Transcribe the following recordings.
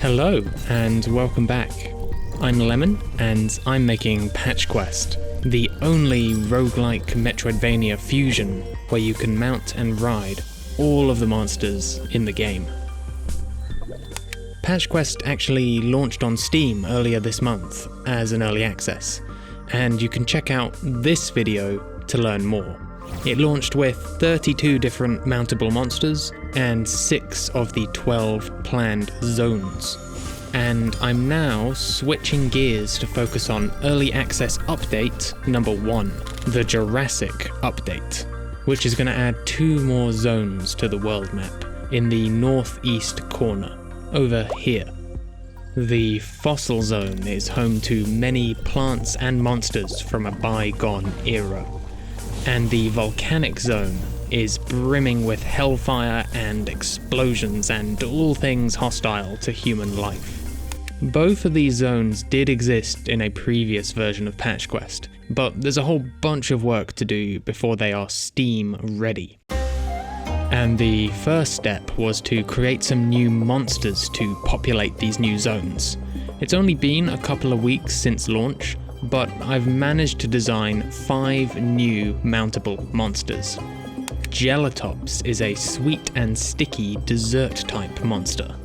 Hello, and welcome back. I'm Lemon, and I'm making Patch Quest, the only roguelike Metroidvania fusion where you can mount and ride all of the monsters in the game. Patch Quest actually launched on Steam earlier this month as an early access, and you can check out this video to learn more. It launched with 32 different mountable monsters and 6 of the 12 planned zones. And I'm now switching gears to focus on early access update number 1, the Jurassic update, which is going to add 2 more zones to the world map in the northeast corner, over here. The fossil zone is home to many plants and monsters from a bygone era. And the volcanic zone is brimming with hellfire and explosions and all things hostile to human life. Both of these zones did exist in a previous version of Patch Quest, but there's a whole bunch of work to do before they are Steam ready. And the first step was to create some new monsters to populate these new zones. It's only been a couple of weeks since launch, but I've managed to design 5 new mountable monsters. Gelatops is a sweet and sticky dessert-type monster.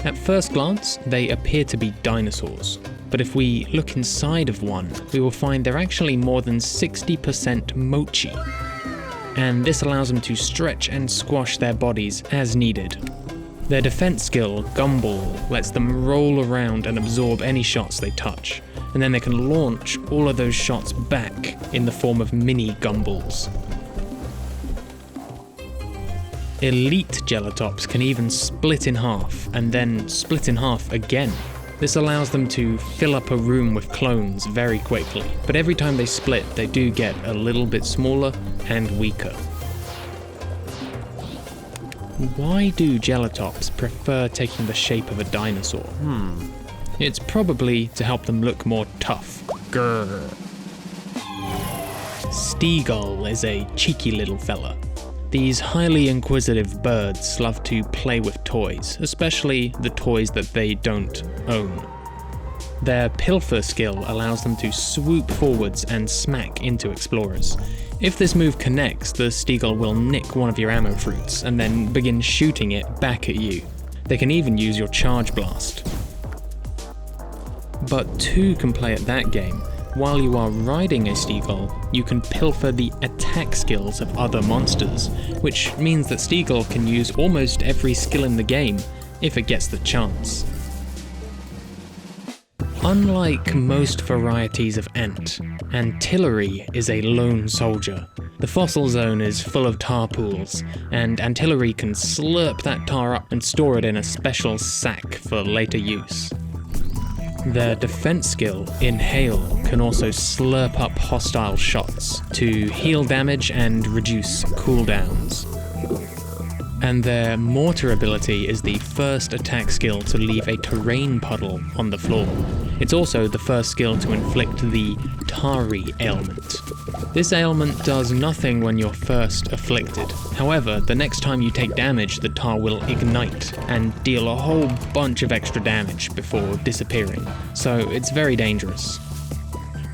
At first glance, they appear to be dinosaurs, but if we look inside of one, we will find they're actually more than 60% mochi. And this allows them to stretch and squash their bodies as needed. Their defense skill, Gumball, lets them roll around and absorb any shots they touch, and then they can launch all of those shots back in the form of mini Gumballs. Elite Gelatops can even split in half, and then split in half again. This allows them to fill up a room with clones very quickly, but every time they split, they do get a little bit smaller and weaker. Why do Gelatops prefer taking the shape of a dinosaur? It's probably to help them look more tough. Grrr. Steagull is a cheeky little fella. These highly inquisitive birds love to play with toys, especially the toys that they don't own. Their pilfer skill allows them to swoop forwards and smack into explorers. If this move connects, the Steagull will nick one of your ammo fruits and then begin shooting it back at you. They can even use your charge blast. But 2 can play at that game. While you are riding a Steagull, you can pilfer the attack skills of other monsters, which means that Steagull can use almost every skill in the game if it gets the chance. Unlike most varieties of ant, Antillery is a lone soldier. The fossil zone is full of tar pools, and Antillery can slurp that tar up and store it in a special sack for later use. Their defense skill, Inhale, can also slurp up hostile shots to heal damage and reduce cooldowns. And their Mortar ability is the first attack skill to leave a terrain puddle on the floor. It's also the first skill to inflict the Tari ailment. This ailment does nothing when you're first afflicted. However, the next time you take damage, the tar will ignite and deal a whole bunch of extra damage before disappearing, so it's very dangerous.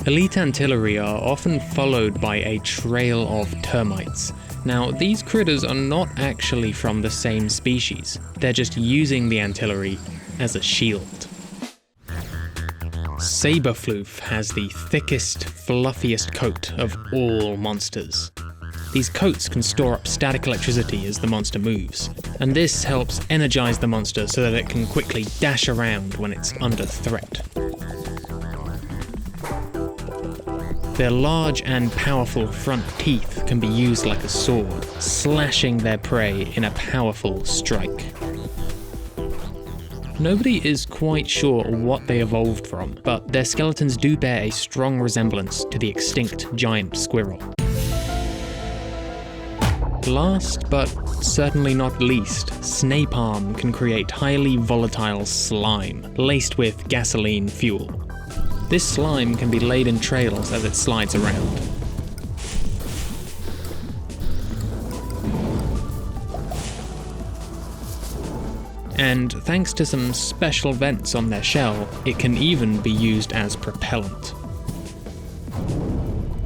Elite Antillery are often followed by a trail of termites. Now, these critters are not actually from the same species, they're just using the Antillery as a shield. Saberfloof has the thickest, fluffiest coat of all monsters. These coats can store up static electricity as the monster moves, and this helps energize the monster so that it can quickly dash around when it's under threat. Their large and powerful front teeth can be used like a sword, slashing their prey in a powerful strike. Nobody is quite sure what they evolved from, but their skeletons do bear a strong resemblance to the extinct giant squirrel. Last, but certainly not least, Snapalm can create highly volatile slime, laced with gasoline fuel. This slime can be laid in trails as it slides around. and thanks to some special vents on their shell, it can even be used as propellant.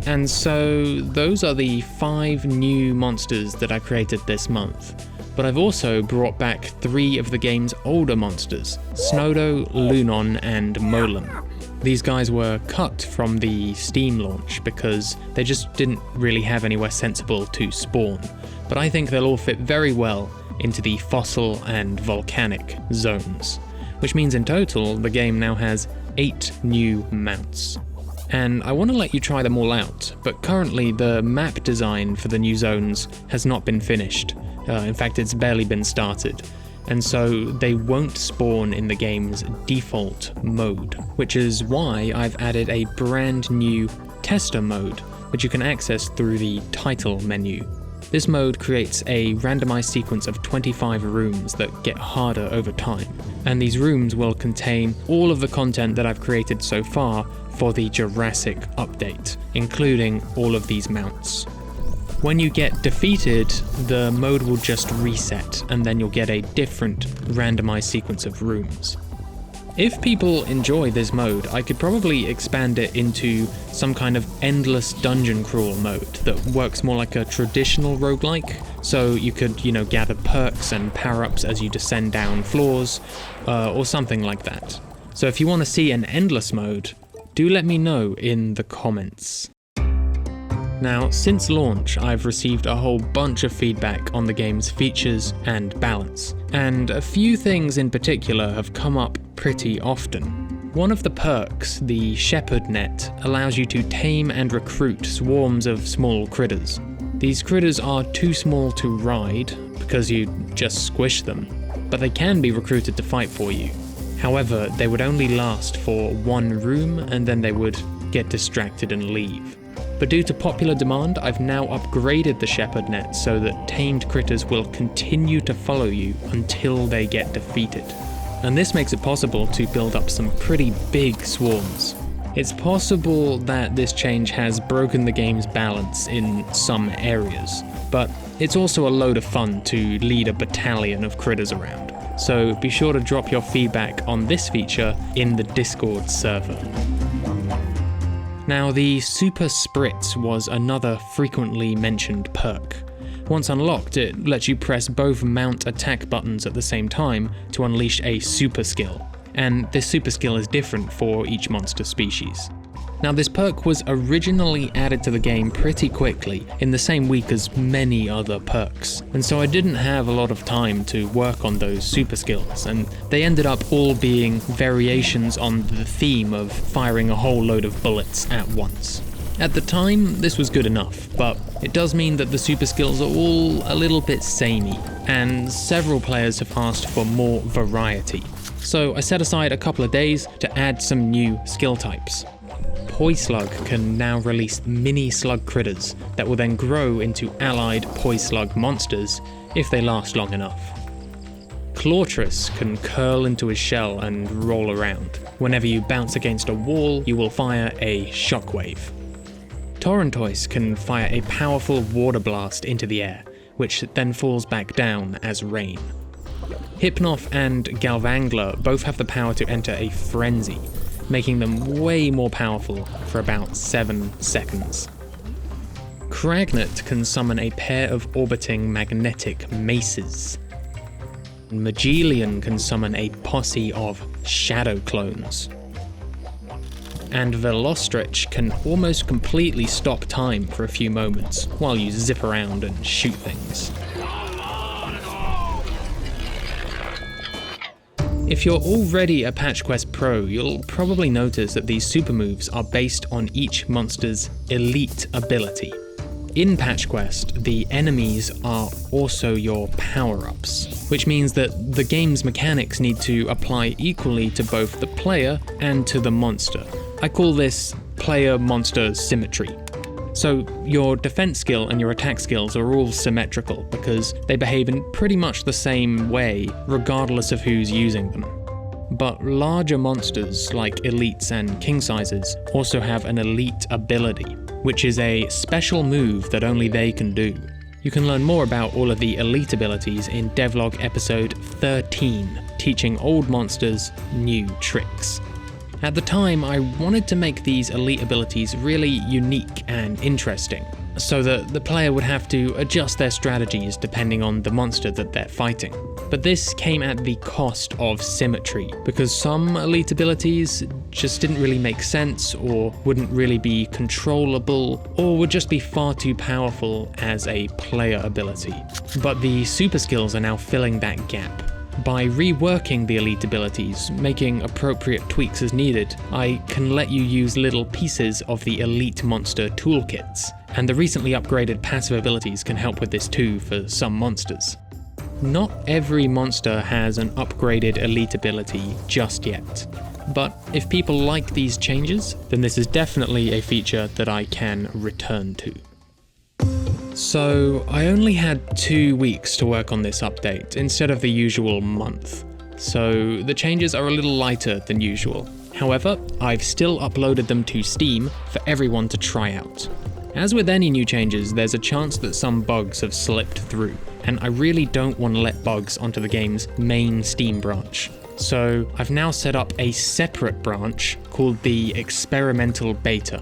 And so those are the 5 new monsters that I created this month. But I've also brought back 3 of the game's older monsters, Snowdo, Lunon, and Molem. These guys were cut from the Steam launch because they just didn't really have anywhere sensible to spawn, but I think they'll all fit very well into the fossil and volcanic zones, which means in total the game now has 8 new mounts. And I want to let you try them all out, but currently the map design for the new zones has not been finished. In fact, it's barely been started, and so they won't spawn in the game's default mode, which is why I've added a brand new tester mode, which you can access through the title menu. This mode creates a randomized sequence of 25 rooms that get harder over time, and these rooms will contain all of the content that I've created so far for the Jurassic update, including all of these mounts. When you get defeated, the mode will just reset, and then you'll get a different randomized sequence of rooms. If people enjoy this mode, I could probably expand it into some kind of endless dungeon crawl mode that works more like a traditional roguelike, so you could, gather perks and power-ups as you descend down floors, or something like that. So if you want to see an endless mode, do let me know in the comments. Now, since launch, I've received a whole bunch of feedback on the game's features and balance, and a few things in particular have come up pretty often. One of the perks, the Shepherd Net, allows you to tame and recruit swarms of small critters. These critters are too small to ride, because you just squish them, but they can be recruited to fight for you. However, they would only last for 1 room, and then they would get distracted and leave. But due to popular demand, I've now upgraded the Shepherd Net so that tamed critters will continue to follow you until they get defeated. And this makes it possible to build up some pretty big swarms. It's possible that this change has broken the game's balance in some areas, but it's also a load of fun to lead a battalion of critters around. So be sure to drop your feedback on this feature in the Discord server. Now, the Super Spritz was another frequently mentioned perk. Once unlocked, it lets you press both mount attack buttons at the same time to unleash a super skill, and this super skill is different for each monster species. Now, this perk was originally added to the game pretty quickly, in the same week as many other perks, and so I didn't have a lot of time to work on those super skills, and they ended up all being variations on the theme of firing a whole load of bullets at once. At the time, this was good enough, but it does mean that the super skills are all a little bit samey, and several players have asked for more variety. So I set aside a couple of days to add some new skill types. Poislug can now release mini slug critters that will then grow into allied Poislug monsters if they last long enough. Clawtrus can curl into his shell and roll around. Whenever you bounce against a wall, you will fire a shockwave. Torrentoise can fire a powerful water blast into the air, which then falls back down as rain. Hypnoth and Galvangler both have the power to enter a frenzy, making them way more powerful for about 7 seconds. Kragnet can summon a pair of orbiting magnetic maces. Magelian can summon a posse of shadow clones. And Velostrich can almost completely stop time for a few moments while you zip around and shoot things. If you're already a Patch Quest Pro, you'll probably notice that these super moves are based on each monster's elite ability. In Patch Quest, the enemies are also your power-ups, which means that the game's mechanics need to apply equally to both the player and to the monster. I call this player-monster symmetry. So your defense skill and your attack skills are all symmetrical because they behave in pretty much the same way regardless of who's using them. But larger monsters like elites and king sizes also have an elite ability, which is a special move that only they can do. You can learn more about all of the elite abilities in Devlog episode 13, teaching old monsters new tricks. At the time, I wanted to make these elite abilities really unique and interesting, so that the player would have to adjust their strategies depending on the monster that they're fighting. But this came at the cost of symmetry, because some elite abilities just didn't really make sense, or wouldn't really be controllable, or would just be far too powerful as a player ability. But the super skills are now filling that gap. By reworking the elite abilities, making appropriate tweaks as needed, I can let you use little pieces of the elite monster toolkits, and the recently upgraded passive abilities can help with this too for some monsters. Not every monster has an upgraded elite ability just yet, but if people like these changes, then this is definitely a feature that I can return to. So I only had 2 weeks to work on this update instead of the usual month, so the changes are a little lighter than usual. However, I've still uploaded them to Steam for everyone to try out. As with any new changes, there's a chance that some bugs have slipped through, and I really don't want to let bugs onto the game's main Steam branch. So I've now set up a separate branch called the Experimental Beta.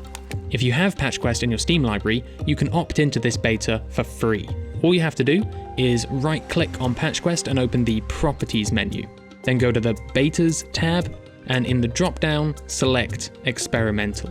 If you have PatchQuest in your Steam library, you can opt into this beta for free. All you have to do is right-click on PatchQuest and open the Properties menu. Then go to the Betas tab, and in the drop-down, select Experimental.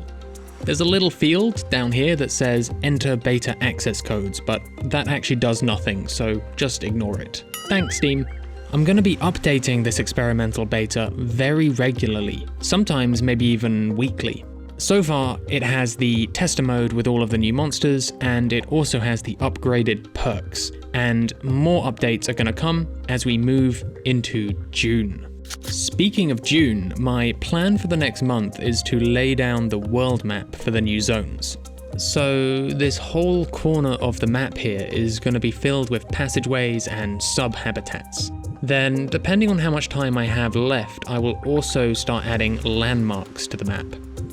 There's a little field down here that says Enter Beta Access Codes, but that actually does nothing, so just ignore it. Thanks, Steam. I'm going to be updating this experimental beta very regularly, sometimes maybe even weekly. So far, it has the tester mode with all of the new monsters, and it also has the upgraded perks, and more updates are going to come as we move into June. Speaking of June, my plan for the next month is to lay down the world map for the new zones. So this whole corner of the map here is going to be filled with passageways and sub-habitats. Then, depending on how much time I have left, I will also start adding landmarks to the map.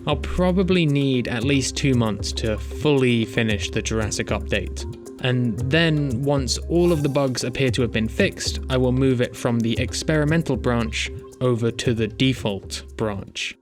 I'll probably need at least 2 months to fully finish the Jurassic update. And then, once all of the bugs appear to have been fixed, I will move it from the experimental branch over to the default branch.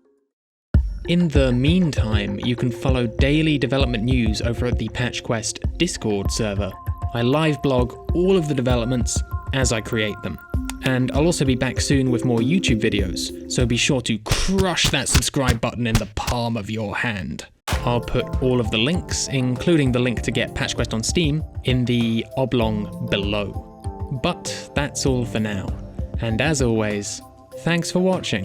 In the meantime, you can follow daily development news over at the PatchQuest Discord server. I live blog all of the developments as I create them. And I'll also be back soon with more YouTube videos, so be sure to crush that subscribe button in the palm of your hand. I'll put all of the links, including the link to get PatchQuest on Steam, in the oblong below. But that's all for now. And as always, thanks for watching.